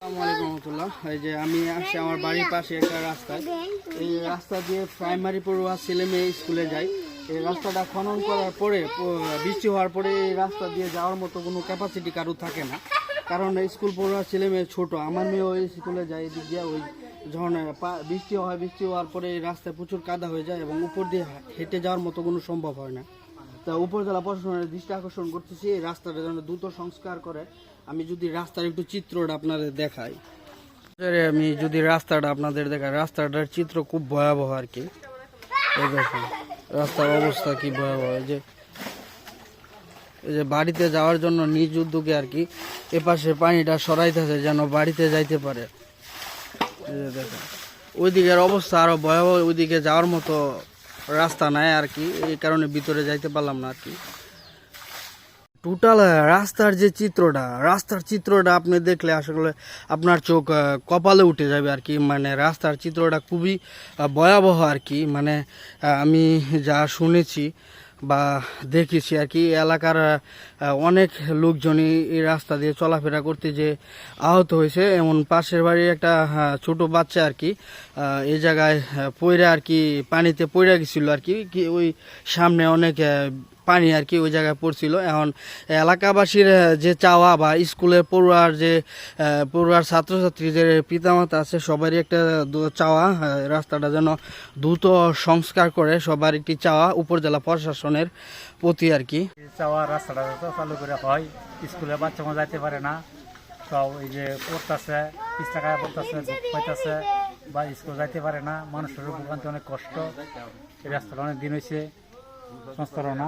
আসসালামু আলাইকুম রহমতুল্লাহ। এই যে আমি আসছি আমার বাড়ির পাশে একটা রাস্তায়, এই রাস্তা দিয়ে প্রাইমারি পড়ুয়া ছেলে মেয়ে স্কুলে যায়। এই রাস্তাটা খনন করার পরে বৃষ্টি হওয়ার পরে এই রাস্তা দিয়ে যাওয়ার মতো কোনো ক্যাপাসিটি কারো থাকে না, কারণ স্কুল পড়ুয়া ছেলে মেয়ে ছোটো। আমার মেয়ে ওই স্কুলে যায়, এদিক দিয়ে ওই যখন বৃষ্টি হয়, বৃষ্টি হওয়ার পরে এই রাস্তায় প্রচুর কাদা হয়ে যায় এবং উপর দিয়ে হেঁটে যাওয়ার মতো কোনো সম্ভব হয় না। তা উপজেলা প্রশাসনের দৃষ্টি আকর্ষণ করতেছি এই রাস্তাটা যেন দ্রুত সংস্কার করে। আমি যদি রাস্তার একটু চিত্রটা আপনাদের দেখাই, আমি যদি রাস্তাটা আপনাদের দেখাই, রাস্তাটার চিত্র খুব ভয়াবহ আর কি। এই দেখুন রাস্তার অবস্থা কি ভয়াবহ। এই যে বাড়িতে যাওয়ার জন্য নিজ উদ্যোগে আর কি এপাশে পানিটা সরাইতেছে যেন বাড়িতে যাইতে পারে। এই যে দেখুন ওইদিকের অবস্থা আরো ভয়াবহ, ওইদিকে যাওয়ার মতো রাস্তা নাই আর কি, এই কারণে ভিতরে যাইতে পারলাম না আর কি। টোটাল রাস্তার চিত্রটা আপনি দেখলে আসলে আপনার চোখ কপালে উঠে যাবে আর কি। মানে রাস্তার চিত্রটা খুবই ভয়াবহ আর কি। মানে আমি যা শুনেছি বা দেখেছি আর কি, এলাকার অনেক লোকজনই এই রাস্তা দিয়ে চলাফেরা করতে যে আহত হয়েছে। এমন পাশের বাড়ির একটা ছোট বাচ্চা আর কি এই জায়গায় পড়ে আর কি পানিতে পড়ে গেছিল আর কি, ওই সামনে অনেক পানি আর কি ওই জায়গায় পড়ছিল। এখন এলাকাবাসীর যে চাওয়া বা স্কুলের পড়ুয়ার ছাত্রছাত্রী যে পিতামাতা আছে সবারই একটা চাওয়া, রাস্তাটা যেন দ্রুত সংস্কার করে, সবার একটি চাওয়া উপজেলা প্রশাসনের প্রতি আর কি। চাওয়া রাস্তাটা চালু করে হয়, স্কুলে বাচ্চা মা যাইতে পারে না, সব এই যে পড়তেছে টাকা পড়তেছে পাইতেছে বা স্কুল যাইতে পারে না, মানুষের ভোগান্তি অনেক কষ্ট। এই রাস্তাটা অনেক দিন হয়েছে সংস্কার না।